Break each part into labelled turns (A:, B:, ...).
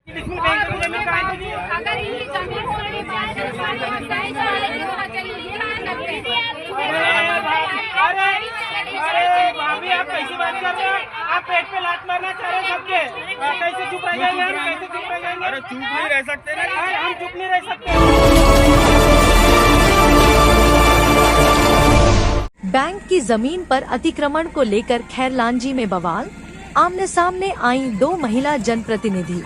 A: अगर ये जमीन होने पाए तो सारी बताई जाएगी वहाँ चलिए
B: अरे भाभी आप कैसी बात कर रहे हो? आप पेट पे लात मारना चाह रहे हैं सबके, कैसे चुप रह जाएंगे हम? कैसे चुप रह जाएंगे? अरे चुप नहीं रह सकते ना, हम चुप नहीं रह सकते।
C: बैंक की जमीन पर अतिक्रमण को लेकर खैरलांजी में बवाल, आमने सामने आई दो महिला जनप्रतिनिधि।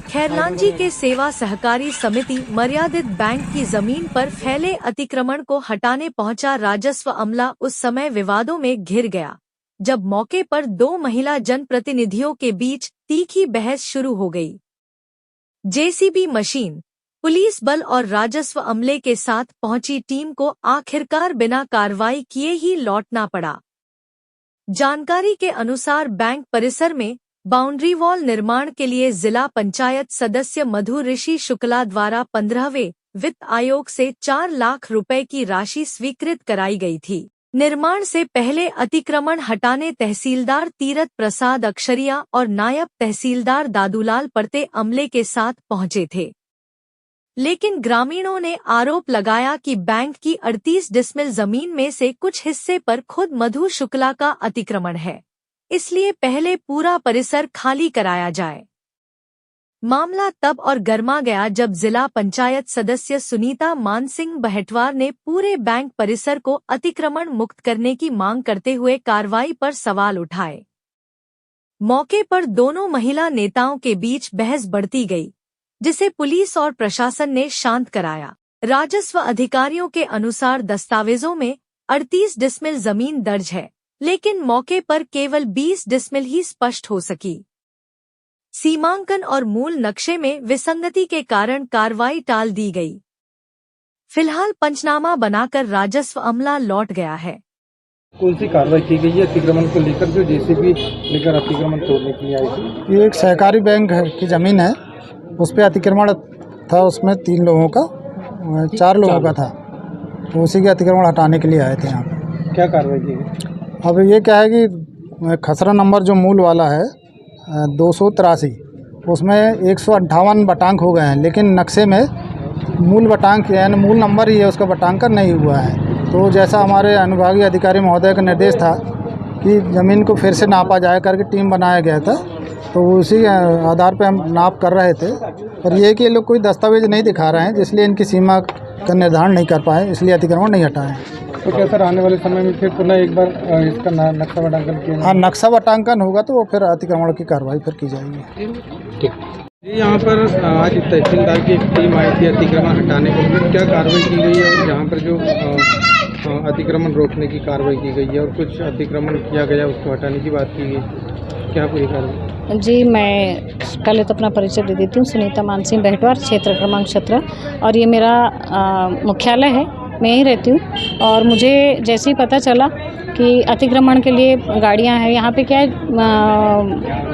C: खैरलांजी के सेवा सहकारी समिति मर्यादित बैंक की जमीन पर फैले अतिक्रमण को हटाने पहुंचा राजस्व अमला उस समय विवादों में घिर गया, जब मौके पर दो महिला जनप्रतिनिधियों के बीच तीखी बहस शुरू हो गई। जेसीबी मशीन, पुलिस बल और राजस्व अमले के साथ पहुंची टीम को आखिरकार बिना कार्रवाई किए ही लौटना पड़ा। जानकारी के अनुसार बैंक परिसर में बाउंड्री वॉल निर्माण के लिए जिला पंचायत सदस्य मधु ऋषि शुक्ला द्वारा 15वें वित्त आयोग से 4 लाख रुपए की राशि स्वीकृत कराई गई थी। निर्माण से पहले अतिक्रमण हटाने तहसीलदार तीरथ प्रसाद अक्षरिया और नायब तहसीलदार दादूलाल परते अमले के साथ पहुंचे थे, लेकिन ग्रामीणों ने आरोप लगाया कि बैंक की 38 डिसमिल जमीन में से कुछ हिस्से पर खुद मधु शुक्ला का अतिक्रमण है, इसलिए पहले पूरा परिसर खाली कराया जाए। मामला तब और गर्मा गया जब जिला पंचायत सदस्य सुनीता मानसिंह बहटवार ने पूरे बैंक परिसर को अतिक्रमण मुक्त करने की मांग करते हुए कार्रवाई पर सवाल उठाए। मौके पर दोनों महिला नेताओं के बीच बहस बढ़ती गई, जिसे पुलिस और प्रशासन ने शांत कराया। राजस्व अधिकारियों के अनुसार दस्तावेजों में 38 डिसमिल जमीन दर्ज है, लेकिन मौके पर केवल 20 डिसमिल ही स्पष्ट हो सकी। सीमांकन और मूल नक्शे में विसंगति के कारण कार्रवाई टाल दी गई। फिलहाल पंचनामा बनाकर राजस्व अमला लौट गया है।
D: कौन सी कार्रवाई की गई है अतिक्रमण को लेकर, जो जेसीबी लेकर अतिक्रमण तोड़ने के लिए आई थी?
E: ये एक सहकारी बैंक की जमीन है, उस पर अतिक्रमण था। उसमें 3 लोगों का 4 लोगों का था, तो उसी के अतिक्रमण हटाने के लिए आए थे यहाँ पर।
D: क्या कार्रवाई की गई?
E: अब ये क्या है कि खसरा नंबर जो मूल वाला है 283, उसमें 158 बटांक हो गए हैं, लेकिन नक्शे में मूल बटांक यानी मूल नंबर ही है, उसका बटांकन नहीं हुआ है। तो जैसा हमारे अनुभागीय अधिकारी महोदय का निर्देश था कि ज़मीन को फिर से नापा जाए करके टीम बनाया गया था, तो उसी आधार पे हम नाप कर रहे थे। और ये कि ये लोग कोई दस्तावेज नहीं दिखा रहे हैं, इसलिए इनकी सीमा का निर्धारण नहीं कर पाए, इसलिए अतिक्रमण नहीं हटाए।
D: तो क्या सर आने वाले समय में फिर पुनः एक बार इसका नक्शा बटांकन किया?
E: हाँ, नक्शा बटांकन होगा तो वो फिर अतिक्रमण की कार्रवाई फिर की जाएगी।
D: ठीक जी। यहाँ पर आज तहसीलदार की एक टीम आई थी अतिक्रमण हटाने के लिए, क्या कार्रवाई की गई है? और यहाँ पर जो अतिक्रमण रोकने की कार्रवाई की गई है और कुछ अतिक्रमण किया गया उसको हटाने की बात की गई, क्या पूरी कार्रवाई?
F: जी, मैं पहले तो अपना परिचय दे देती हूँ। सुनीता मानसिंह बहटवार, क्षेत्र क्रमांक 17, और ये मेरा मुख्यालय है, मैं ही रहती हूँ। और मुझे जैसे ही पता चला कि अतिक्रमण के लिए गाड़ियाँ हैं, यहाँ पे क्या है,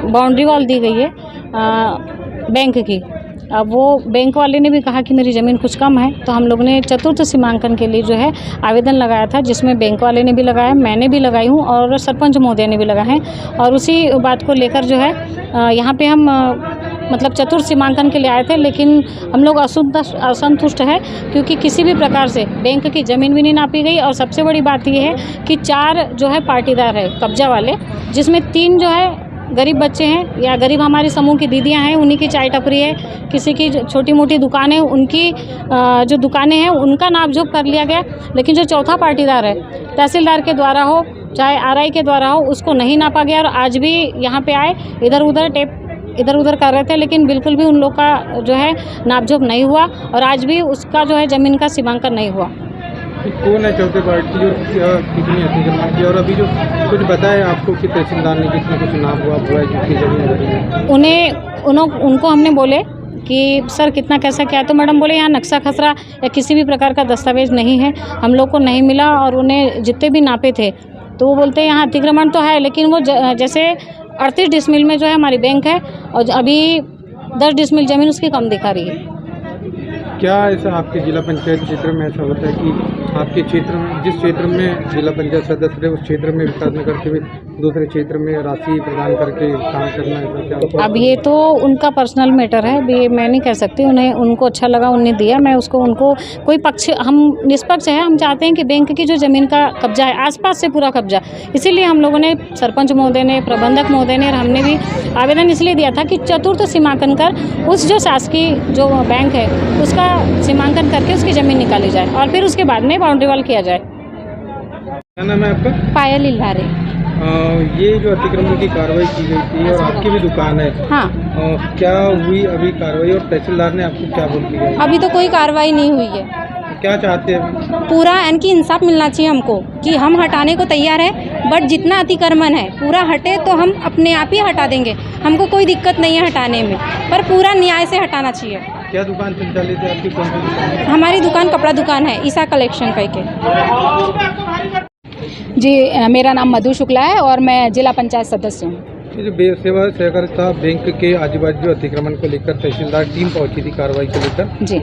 F: बाउंड्री वॉल दी गई है बैंक की। अब वो बैंक वाले ने भी कहा कि मेरी ज़मीन कुछ कम है, तो हम लोग ने चतुर्थ सीमांकन के लिए जो है आवेदन लगाया था, जिसमें बैंक वाले ने भी लगाया, मैंने भी लगाई हूँ और सरपंच महोदय ने भी लगाया है। और उसी बात को लेकर जो है यहाँ पे हम मतलब चतुर्थ सीमांकन के लिए आए थे, लेकिन हम लोग असंतुष्ट है, क्योंकि किसी भी प्रकार से बैंक की ज़मीन भी नहीं नापी गई। और सबसे बड़ी बात यह है कि 4 जो है पाटीदार है कब्जा वाले, जिसमें 3 जो है गरीब बच्चे हैं या गरीब हमारे समूह की दीदियां हैं, उन्हीं की चाय टपरी है, किसी की छोटी मोटी दुकानें, उनकी जो दुकानें हैं उनका नापजोप कर लिया गया। लेकिन जो चौथा पाटीदार है, तहसीलदार के द्वारा हो चाहे आरआई के द्वारा हो, उसको नहीं नापा गया। और आज भी यहाँ पे आए, इधर उधर टेप इधर उधर कर रहे थे, लेकिन बिल्कुल भी उन लोग का जो है नापजोप नहीं हुआ और आज भी उसका जो है ज़मीन का सीमांकन नहीं हुआ।
D: कौन है चौथे पार्टी जो कितनी अतिक्रमण की? और अभी जो कुछ बताया आपको कि तहसीलदार ने कितना कुछ नाप हुआ है जिसकी ज़मीन
F: उनको हमने बोले कि सर कितना कैसा क्या है, तो मैडम बोले यहाँ नक्शा खसरा या किसी भी प्रकार का दस्तावेज नहीं है, हम लोग को नहीं मिला। और उन्हें जितने भी नापे थे तो वो बोलते हैं यहाँ अतिक्रमण तो है, लेकिन वो जैसे 38 डिसमिल में जो है हमारी बैंक है और अभी 10 डिसमिल ज़मीन उसकी कम दिखा रही है।
D: क्या ऐसा आपके जिला पंचायत क्षेत्र में ऐसा होता है कि आपके क्षेत्र में, जिस क्षेत्र में जिला पंचायत सदस्य है, उस क्षेत्र में विकास न करते हुए दूसरे क्षेत्र में राशि प्रदान करके काम करना, ऐसा क्या होता है?
F: अब ये तो उनका पर्सनल मैटर है, अभी मैं नहीं कह सकती। उन्हें उनको अच्छा लगा, उन्होंने दिया। मैं उसको उनको कोई पक्ष, हम निष्पक्ष है। हम चाहते हैं कि बैंक की जो ज़मीन का कब्जा है, आसपास से पूरा कब्जा, इसीलिए हम लोगों ने, सरपंच महोदय ने, प्रबंधक महोदय ने और हमने भी आवेदन इसलिए दिया था कि चतुर्थ सीमांकन कर उस जो शासकीय जो बैंक है उसका सीमांकन करके उसकी ज़मीन निकाली जाए और फिर उसके बाद में बाउंड्री वॉल किया जाए।
D: क्या नाम है आपका?
A: पायल इल्लारे।
D: ये जो अतिक्रमण की कार्रवाई की गई थी और आपकी भी दुकान है,
A: हाँ,
D: क्या हुई अभी कार्रवाई और तहसीलदार ने आपको क्या बोल दी गई?
A: अभी तो कोई कार्रवाई नहीं हुई है।
D: क्या चाहते हैं?
A: पूरा इनकी इंसाफ मिलना चाहिए हमको कि हम हटाने को तैयार है, बट जितना अतिक्रमण है पूरा हटे तो हम अपने आप ही हटा देंगे। हमको कोई दिक्कत नहीं है हटाने में, पर पूरा न्याय से हटाना चाहिए।
D: क्या दुकान संचालित है आपकी, कौन सी दुकान है?
A: हमारी दुकान कपड़ा दुकान है, ईसा कलेक्शन करके।
G: जी, मेरा नाम मधु शुक्ला है और मैं जिला पंचायत सदस्य हूँ।
D: ये जो सेवा सहकारिता बैंक के आजू बाजू जो अतिक्रमण को लेकर तहसीलदार टीम पहुंची थी कार्रवाई को लेकर,
G: जी,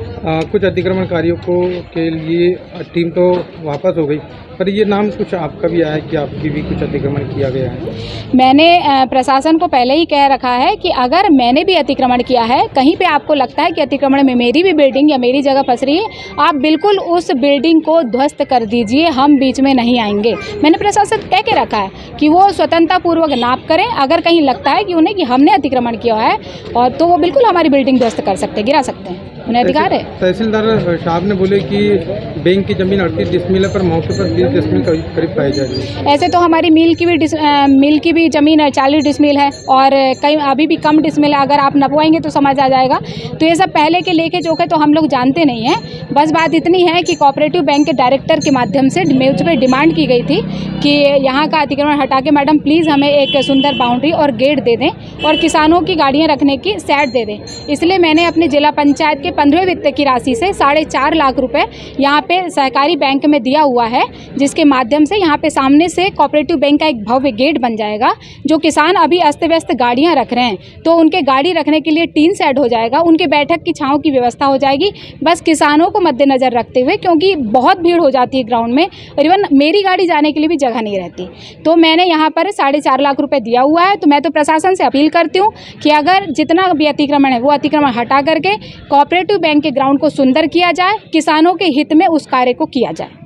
D: कुछ अतिक्रमणकारियों को के लिए टीम तो वापस हो गई, पर ये नाम कुछ आपका भी आया कि आपकी भी कुछ अतिक्रमण किया गया है?
G: मैंने प्रशासन को पहले ही कह रखा है कि अगर मैंने भी अतिक्रमण किया है, कहीं पे आपको लगता है कि अतिक्रमण में मेरी भी बिल्डिंग या मेरी जगह फंस रही है, आप बिल्कुल उस बिल्डिंग को ध्वस्त कर दीजिए, हम बीच में नहीं आएंगे। मैंने प्रशासन कह के रखा है कि वो स्वतंत्रतापूर्वक नाप करें, अगर कहीं लगता है कि उन्हें कि हमने अतिक्रमण किया है और तो वो बिल्कुल हमारी बिल्डिंग ध्वस्त कर सकते हैं, गिरा सकते हैं, उन्हें अधिकार है।
D: तहसीलदार साहब ने बोले कि बैंक की जमीन 38 डिसमिल है, पर मौके पर 30 डिसमिल करीब पाई जा रही है।
G: ऐसे तो हमारी मिल की भी ज़मीन 40 डिसमिल है और कहीं अभी भी कम डिसमिल है। अगर आप नपवाएंगे तो समझ आ जाएगा। तो ये सब पहले के लेके जोखे तो हम लोग जानते नहीं हैं। बस बात इतनी है कि कोऑपरेटिव बैंक के डायरेक्टर के माध्यम से मुझ पर डिमांड की गई थी कि यहाँ का अतिक्रमण हटा के मैडम प्लीज़ हमें एक सुंदर बाउंड्री और गेट दे दें और किसानों की गाड़ियाँ रखने की सेट दे दें। इसलिए मैंने अपने जिला पंचायत के 15वें वित्त की राशि से 4.5 लाख रुपए यहाँ पे सहकारी बैंक में दिया हुआ है, जिसके माध्यम से यहाँ पे सामने से कोऑपरेटिव बैंक का एक भव्य गेट बन जाएगा। जो किसान अभी अस्त व्यस्त गाड़ियाँ रख रहे हैं तो उनके गाड़ी रखने के लिए टीन शेड हो जाएगा, उनके बैठक की छांव की व्यवस्था हो जाएगी। बस किसानों को मद्देनजर रखते हुए, क्योंकि बहुत भीड़ हो जाती है ग्राउंड में और इवन मेरी गाड़ी जाने के लिए भी जगह नहीं रहती, तो मैंने यहाँ पर 4.5 लाख रुपए दिया हुआ है। तो मैं तो प्रशासन से अपील करती हूँ कि अगर जितना भी अतिक्रमण है वो अतिक्रमण हटा करके कोऑपरेटिव बैंक के ग्राउंड को सुंदर किया जाए, किसानों के हित में उस कार्य को किया जाए।